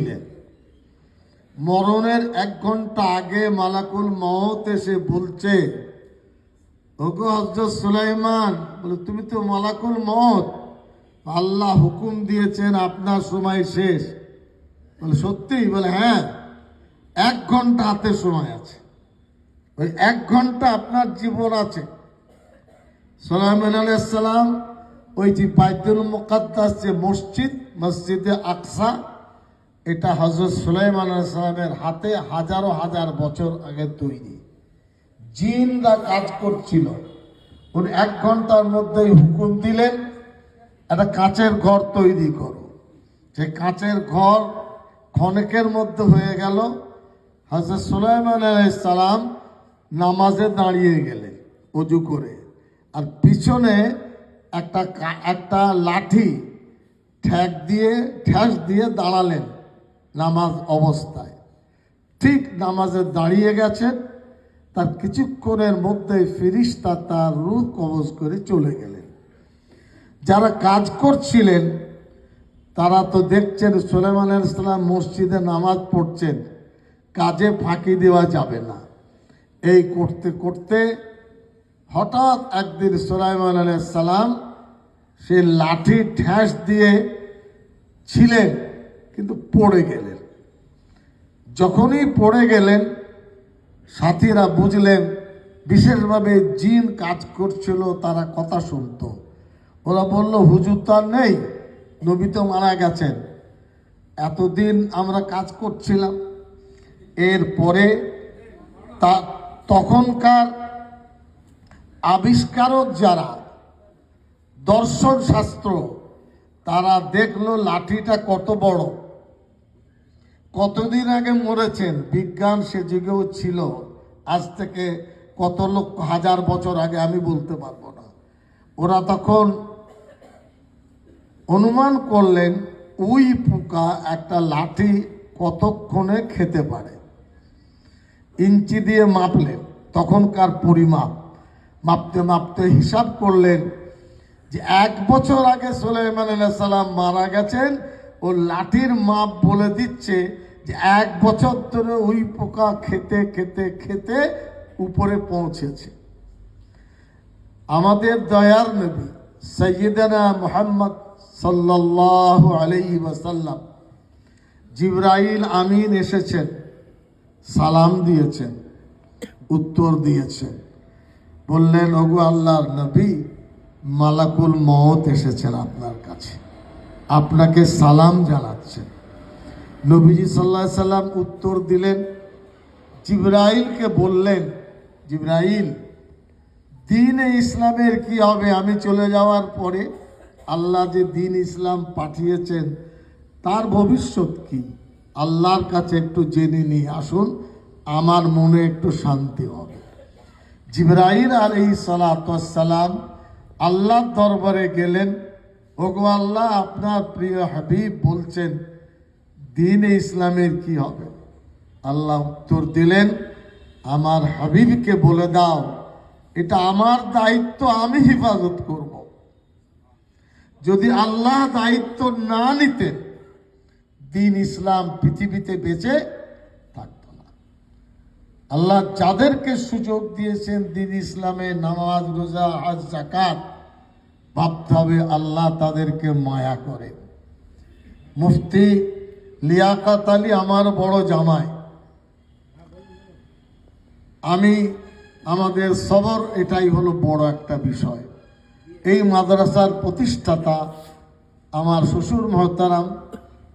ছিলেন। মরণের 1 ঘন্টা আগে মালাকুল মউত এসে বলছে, ওগো হযরত সুলাইমান, বলে তুমি তো মালাকুল মউত, আল্লাহ হুকুম দিয়েছেন আপনার সময় শেষ। বলে সত্যি? বলে হ্যাঁ, 1 ঘন্টা হাতে সময় আছে, ওই 1 ঘন্টা আপনার জীবন আছে। সুলাইমান আলাইহিস সালাম ওই যে বাইতুল মুকাদ্দাস যে মসজিদ, মসজিদে আকসা, এটা হযরত সুলাইমান আলাইহিস সালামের হাতে হাজারো হাজার বছর আগে তৈরি। জিনরা কাজ করছিল। উনি 1 ঘন্টার মধ্যেই হুকুম দিলেন, একটা কাঁচের ঘর তৈরি করো। যে কাঁচের ঘর ক্ষণেকের মধ্যে হয়ে গেল। হযরত সুলাইমান আলাইহিস সালাম নামাজে দাঁড়িয়ে গেলেন ওযু করে, আর পিছনে একটা লাঠি ঠ্যাস দিয়ে দাঁড়ালেন নামাজ অবস্থায়। ঠিক নামাজে দাঁড়িয়ে গেছেন, তার কিছুক্ষণের মধ্যেই ফেরেশতা তার রূহ কবজ করে চলে গেলেন। যারা কাজ করছিলেন তারা তো দেখছেন সুলাইমান আলাইহিস সালাম মসজিদে নামাজ পড়ছেন, কাজে ফাঁকি দেওয়া যাবে না। এই করতে করতে হঠাৎ একদিন সুলাইমান আলাইহিস সালাম সে লাঠি ঠ্যাস দিয়ে ছিলেন, কিন্তু পড়ে গেলেন। যখনই পড়ে গেলেন, সাথীরা বুঝলেন, বিশেষভাবে জিন কাজ করছিল, তারা কথা শুনত। ওরা বলল, হুজুর তো আর নেই, নবী তো মারা গেছেন, এতদিন আমরা কাজ করছিলাম। এরপরে তখনকার আবিষ্কারক যারা, দর্শন শাস্ত্র, তারা দেখলো লাঠিটা কত বড়, কতদিন আগে মরেছেন। বিজ্ঞান সে যুগেও ছিল, আজ থেকে কত লক্ষ হাজার বছর আগে আমি বলতে পারবো না। ওরা তখন অনুমান করলেন ওই পোকা একটা লাঠি কতক্ষণে খেতে পারে। ইঞ্চি দিয়ে মাপলেন, তখনকার পরিমাপ, মাপতে মাপতে হিসাব করলেন যে 1 বছর আগে সুলাইমান আলাইহিস সালাম মারা গেছেন। ও লাঠির মাপ বলে দিচ্ছে যে 1 বছর ধরে ওই পোকা খেতে খেতে খেতে উপরে পৌঁছেছে। আমাদের দয়ার নবী সাইয়্যিদানা মুহাম্মদ সাল্লাল্লাহু আলাইহি ওয়াসাল্লাম, জিবরাইল আমিন এসেছেন, সালাম দিয়েছেন, উত্তর দিয়েছেন, বললেন, ওগো আল্লাহর নবী, মালাকুল মউত এসেছেন আপনার কাছে, আপনাকে সালাম জানাচ্ছেন। নবীজি সাল্লাল্লাহু আলাইহি সাল্লাম উত্তর দিলেন, জিবরাইলকে বললেন, জিবরাইল, দ্বীন-এ ইসলামের কি হবে আমি চলে যাওয়ার পরে? আল্লাহ যে দ্বীন ইসলাম পাঠিয়েছেন তার ভবিষ্যৎ কি? আল্লাহর কাছে একটু জেনে নিয়ে আসুন, আমার মনে একটু শান্তি হবে। জিবরাইল আলাইহিস সালাতু ওয়াস সালাম আল্লাহর দরবারে গেলেন। ওগো আল্লাহ, আপনার প্রিয় হাবিব বলছেন দ্বীন-এ ইসলামের কি হবে? আল্লাহ উত্তর দিলেন, আমার হাবিবকে বলে দাও, এটা আমার দায়িত্ব, আমি হেফাজত করব। যদি আল্লাহ দায়িত্ব না নিতেন, দ্বীন ইসলাম পৃথিবীতে বেঁচে থাকত না। আল্লাহ যাদেরকে সুযোগ দিয়েছেন দ্বীন ইসলামে, নামাজ, রোজা, হজ, যাকাত, ভাবতে হবে আল্লাহ তাদেরকে মায়া করেন। মুফতি লিয়াকাত আলী আমার বড় জামাই। আমাদের সবর এটাই হলো বড় একটা বিষয়। এই মাদ্রাসার প্রতিষ্ঠাতা আমার শ্বশুর মহতারাম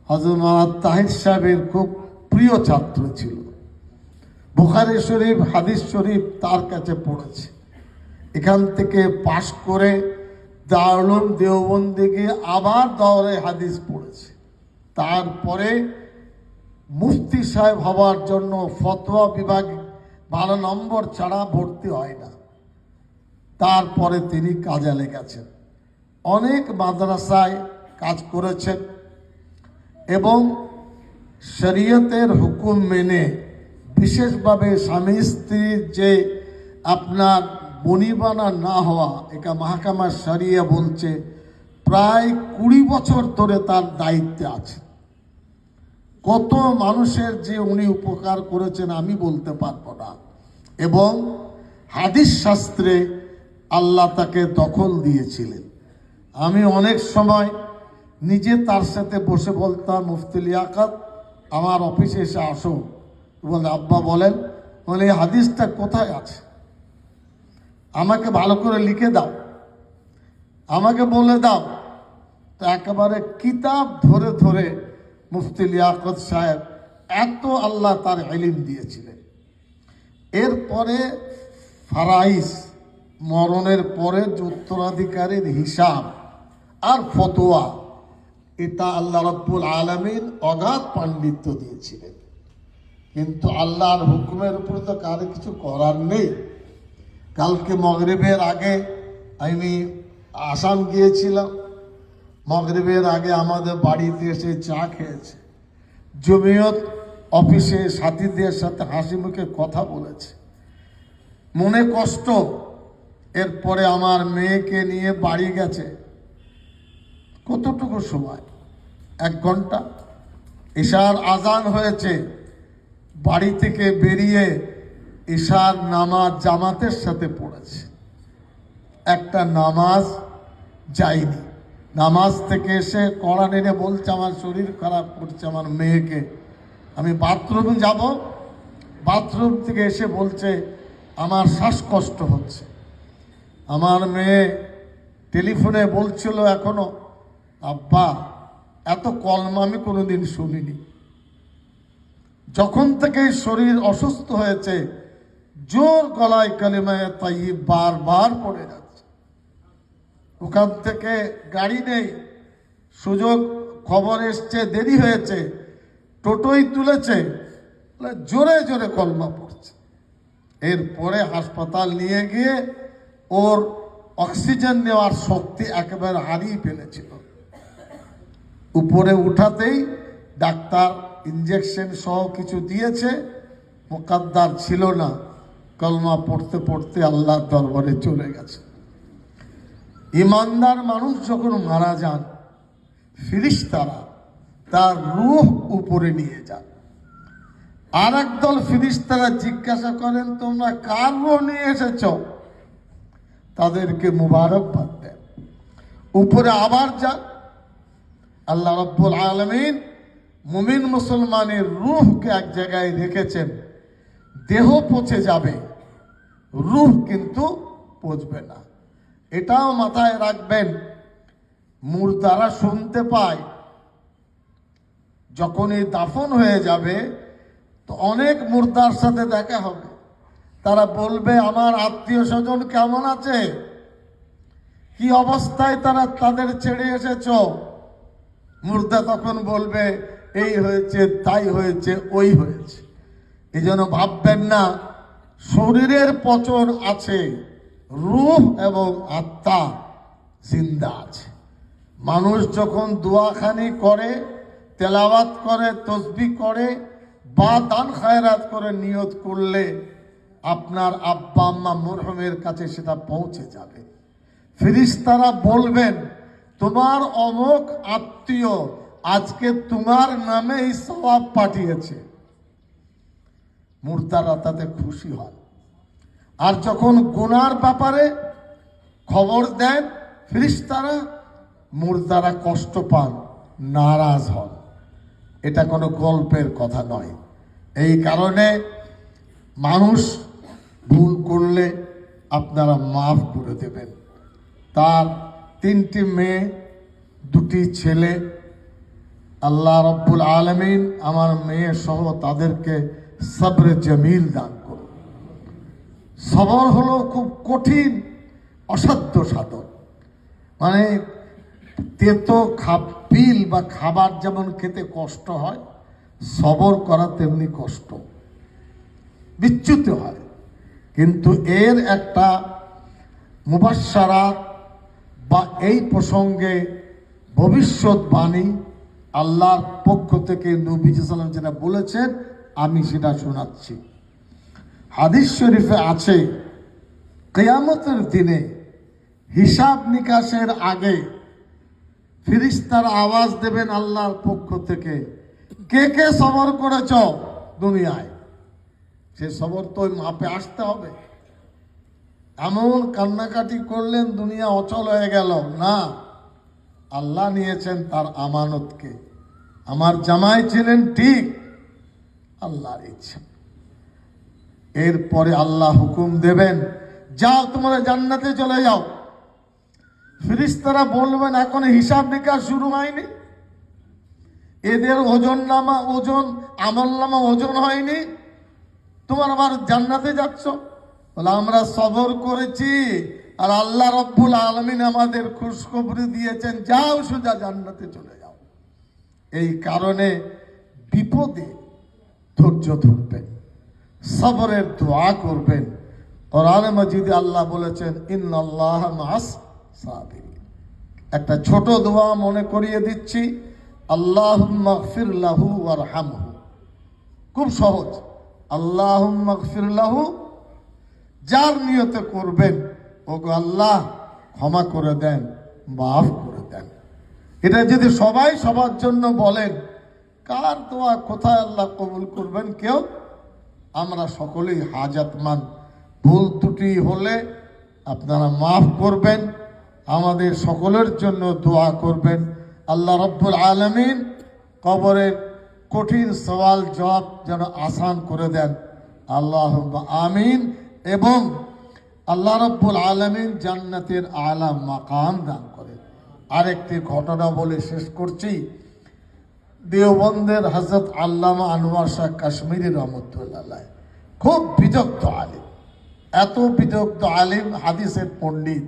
হযরত মাওলানা তাহির সাহেবের খুব প্রিয় ছাত্র ছিল। বুখারী শরীফ, হাদিস শরীফ তার কাছে পড়েছে। এখান থেকে পাশ করে দারুল উলুম দেওবন্দে গিয়ে আবার দাওরে হাদিস পড়েছে। তারপরে মুফতি সাহেব হওয়ার জন্য ফতোয়া বিভাগে 12 নম্বর ছাড়া ভর্তি হয় না। তারপরে তিনি কাজে লেগেছেন, অনেক মাদ্রাসায় কাজ করেছেন এবং শরীয়তের হুকুম মেনে, বিশেষভাবে স্বামী স্ত্রীর যে আপনার বনিবানা না হওয়া, এটা মাহকামা শরিয়া বলছে, প্রায় 20 বছর ধরে তার দায়িত্বে আছে। কত মানুষের যে উনি উপকার করেছেন আমি বলতে পারবো না। এবং হাদিস শাস্ত্রে আল্লাহ তাকে দখল দিয়েছিলেন। আমি অনেক সময় নিজে তার সাথে বসে বলতাম, মুফতি লিয়াকত আমার অফিসে এসে আসো। বলে, আব্বা বলেন। বলে, এই হাদিসটা কোথায় আছে, আমাকে ভালো করে লিখে দাও, আমাকে বলে দাও। তো একেবারে কিতাব ধরে ধরে মুফতি লিয়াকত সাহেব এত আল্লাহ তার ইলম দিয়েছিলেন। এরপরে ফারাইজ, মরণের পরে যে উত্তরাধিকারীর হিসাব আর ফতোয়া, এটা আল্লাহ রাব্বুল আলামিন অগাধ পাণ্ডিত্য দিয়েছিলেন। কিন্তু আল্লাহর হুকুমের উপর তো কারো কিছু করার নেই। কালকে মাগরিবের আগে আমি আসাম গিয়েছিলাম। মাগরিবের আগে আমাদের বাড়িতে এসে চা খেয়েছে, জমিয়ত অফিসে সাথীদের সাথে হাসি মুখে কথা বলেছে, মনে কষ্ট। এরপরে আমার মেয়েকে নিয়ে বাড়ি গেছে। কতটুকু সময়, 1 ঘন্টা। ঈশার আজান হয়েছে, বাড়ি থেকে বেরিয়ে ঈশার নামাজ জামাতের সাথে পড়েছে। একটা নামাজ যায়নি। নামাজ থেকে এসে কড়া নেড়ে বলছে, আমার শরীর খারাপ করছে আমার মেয়েকে, আমি বাথরুম যাব। বাথরুম থেকে এসে বলছে, আমার শ্বাসকষ্ট হচ্ছে। আমার মেয়ে টেলিফোনে বলছিল এখনো, আব্বা এত কলমা আমি কোনোদিন শুনিনি। যখন থেকে শরীর অসুস্থ হয়েছে, জোর গলায় কালিমায়ে তাইয়্যিব বারবার পড়ে যাচ্ছে। ওখান থেকে গাড়ি নেই, সুযোগ খবর এসছে দেরি হয়েছে, টোটোই তুলেছে, জোরে জোরে কলমা পড়ছে। এরপরে হাসপাতাল নিয়ে গিয়ে ওর অক্সিজেন নেওয়ার শক্তি একেবারে হারিয়ে ফেলেছিল। উপরে উঠাতেই ডাক্তার ইঞ্জেকশন সহ কিছু দিয়েছে, মুকাদ্দার ছিল না। কলমা পড়তে পড়তে আল্লাহর দরবারে চলে গেছে। ইমানদার মানুষ যখন মারা যান, ফিরিস্তারা তার রূহ উপরে নিয়ে যান। আর একদল ফিরিস্তারা জিজ্ঞাসা করেন, তোমরা কার রূহ নিয়ে এসেছ? তাদেরকে মুবারকবাদ দেন। উপরে আবার যান। আল্লাহ রাব্বুল আলামিন মুমিন মুসলমানের রূহকে এক জায়গায় রেখেছেন। দেহ পচে যাবে, রূহ কিন্তু পচবে না। এটাও মাথায় রাখবেন। মুর্দারা শুনতে পায় যখনই দাফন হয়ে যাবে, তো অনেক মুর্দার সাথে দেখা হবে। তারা বলবে, আমার আত্মীয় স্বজন কেমন আছে, কি অবস্থায় তারা তাদের ছেড়ে এসেছ? মুর্দা তখন বলবে, এই হয়েছে, তাই হয়েছে, ওই হয়েছে। এই জন্য ভাববেন না শরীরের পচন আছে, রূহ এবং আত্মা জিন্দা আছে। মানুষ যখন দোয়াখানি করে, তেলাওয়াত করে, তসবিহ করে বা দান খায়রাত করে নিয়ত করলে আপনার আব্বা আম্মা মরহুমের কাছে সেটা পৌঁছে যাবে। ফেরেশতারা বলবেন, তোমার অমুক আত্মীয় আজকে তোমার নামে এই সওয়াব পাঠিয়েছে। মুর্দারা তাতে খুশি হয়। আর যখন গুনার ব্যাপারে খবর দেন ফেরেশতারা, মুর্দারা কষ্ট পান, নারাজ হন। এটা কোনো গল্পের কথা নয়। এই কারণে মানুষ ভুল করলে আপনারা মাফ করে দেবেন। তার 3টি মেয়ে, 2টি ছেলে। আল্লাহ রাব্বুল আলামিন আমার মেয়ে সহ তাদেরকে সবরে জমিল দান করুন। সবর হলো খুব কঠিন, অসাধ্য সাধন। মানে তেতো পিল বা খাবার যেমন খেতে কষ্ট হয়, সবর করা তেমনি কষ্ট, বিচ্যুত হয়। কিন্তু এর একটা মুবাশশারাত বা এই প্রসঙ্গে ভবিষ্যৎবাণী আল্লাহর পক্ষ থেকে নবী সাল্লাল্লাহু আলাইহি ওয়াসাল্লাম যেটা বলেছেন, আমি সেটা শোনাচ্ছি। হাদিস শরীফে আছে, কিয়ামতের দিনে হিসাব নিকাশের আগে ফেরেশতারা আওয়াজ দেবেন আল্লাহর পক্ষ থেকে, কে কে সবর করেছ দুনিয়ায়, সে সবর তো ওই মাপে আসতে হবে। এমন কান্নাকাটি করলেন দুনিয়া অচল হয়ে গেল না, আল্লাহ নিয়েছেন তার আমানতকে। আমার জামাই ছিলেন ঠিক, আল্লাহর ইচ্ছা। এরপরে আল্লাহ হুকুম দেবেন, যাও তোমরা জান্নাতে চলে যাও। ফেরেশতারা বলবেন এখনো হিসাব নিকাশ শুরু হয়নি, এদের ওজন নামা ওজন আমল নামা ওজন হয়নি, তোমার আবার জান্নাতে যাচ্ছ? বলে আমরা সবর করেছি আর আল্লাহ রব্বুল আলামিন আমাদের খুশখবরি দিয়েছেন, যাও সোজা জান্নাতে চলে যাও। এই কারণে বিপদে ধৈর্য ধরবেন, সবরের দোয়া করবেন। কোরআনে মাজিদে আল্লাহ বলেছেন ইন্নাল্লাহা মাআস সাবিরিন। একটা ছোট দোয়া মনে করিয়ে দিচ্ছি, আল্লাহুম্মা গফির লাহু ওয়ারহামহু। খুব সহজ, আল্লাহুম্মা গফির লাহু, যার নিয়তে করবেন ওগো আল্লাহ ক্ষমা করে দেন, মাফ করে দেন। এটা যদি সবাই সবার জন্য বলেন, কার দোয়া কোথায় আল্লাহ কবুল করবেন? কেউ? আমরা সকলেই হাজাতমান, ভুল ত্রুটি হলে আপনারা মাফ করবেন, আমাদের সকলের জন্য দোয়া করবেন। আল্লাহ রব্বুল আলামিন কবরের কঠিন সওয়াল জবাব যেন আসান করে দেন, আল্লাহুম্মা আমিন। এবং আল্লাহ রব্বুল আলামিন জান্নাতের আলা মাকাম দান করেন। আরেকটি ঘটনা বলে শেষ করছি। দেওবন্দের হযরত আল্লামা আনোয়ার শাহ কাশ্মীরি রহমতুল্লাহ আলাইহি খুব বিদগ্ধ আলিম, এত বিদগ্ধ আলিম, হাদিসের পণ্ডিত।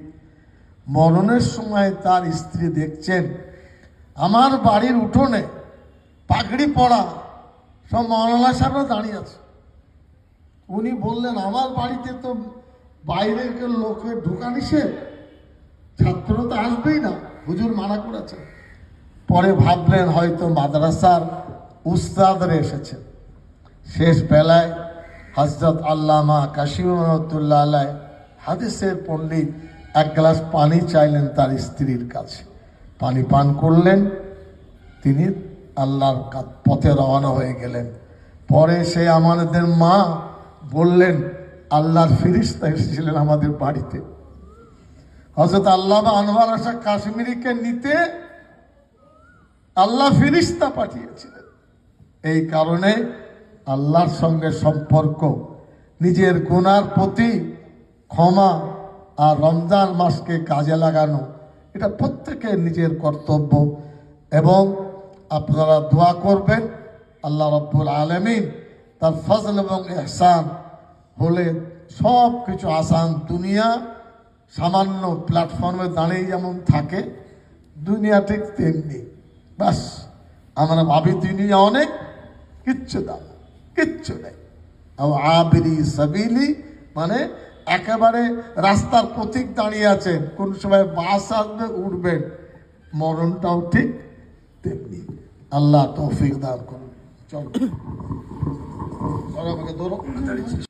মরণের সময় তার স্ত্রী দেখছেন আমার বাড়ির উঠোনে পাগড়ি পরা সব মাওলানা সাহেবরা দাঁড়িয়ে আছে। উনি বললেন আমার বাড়িতে তো বাইরের লোকে ঢোকা নিষেধ, ছাত্র তো আসবেই না, হুজুর মানা করেছেন। পরে ভাবলেন হয়তো মাদ্রাসার উস্তাদরা এসেছেন। শেষ বেলায় হযরত আল্লামা কাশিম রহমতুল্লাহ আলাইহি হাদিসের পণ্ডিত এক গ্লাস পানি চাইলেন তার স্ত্রীর কাছে, পানি পান করলেন, তিনি আল্লাহর পথে রওনা হয়ে গেলেন। পরে সে আমাদের মা বললেন আল্লাহর ফেরেশতা এসেছিলেন আমাদের বাড়িতে, হযরত আল্লামা আনোয়ার শাহ কাশ্মীরিকে নিতে আল্লাহ ফেরেশতা পাঠিয়েছিলেন। এই কারণে আল্লাহর সঙ্গে সম্পর্ক, নিজের গুনার প্রতি ক্ষমা আর রমজান মাসকে কাজে লাগানো, এটা প্রত্যেকের নিজের কর্তব্য। এবং আপনারা দোয়া করবেন আল্লাহ রব্বুল আলামিন তার ফজল এবং ইহসান হলে সব কিছু আসান। দুনিয়া সামান্য প্ল্যাটফর্মে দাঁড়িয়ে যেমন থাকে, দুনিয়া ঠিক তেমনি। বাস আমরা ভাবি দুনিয়া অনেক, কিচ্ছু দাম, কিচ্ছু নেই। আবিরি সাবিলি মানে একেবারে রাস্তার পথিক দাঁড়িয়ে আছেন, কোন সময় বাস আসবে, উঠবেন, মরণটাও ঠিক তেমনি। আল্লাহ তৌফিক দান করুন। চলো আমাকে ধরো।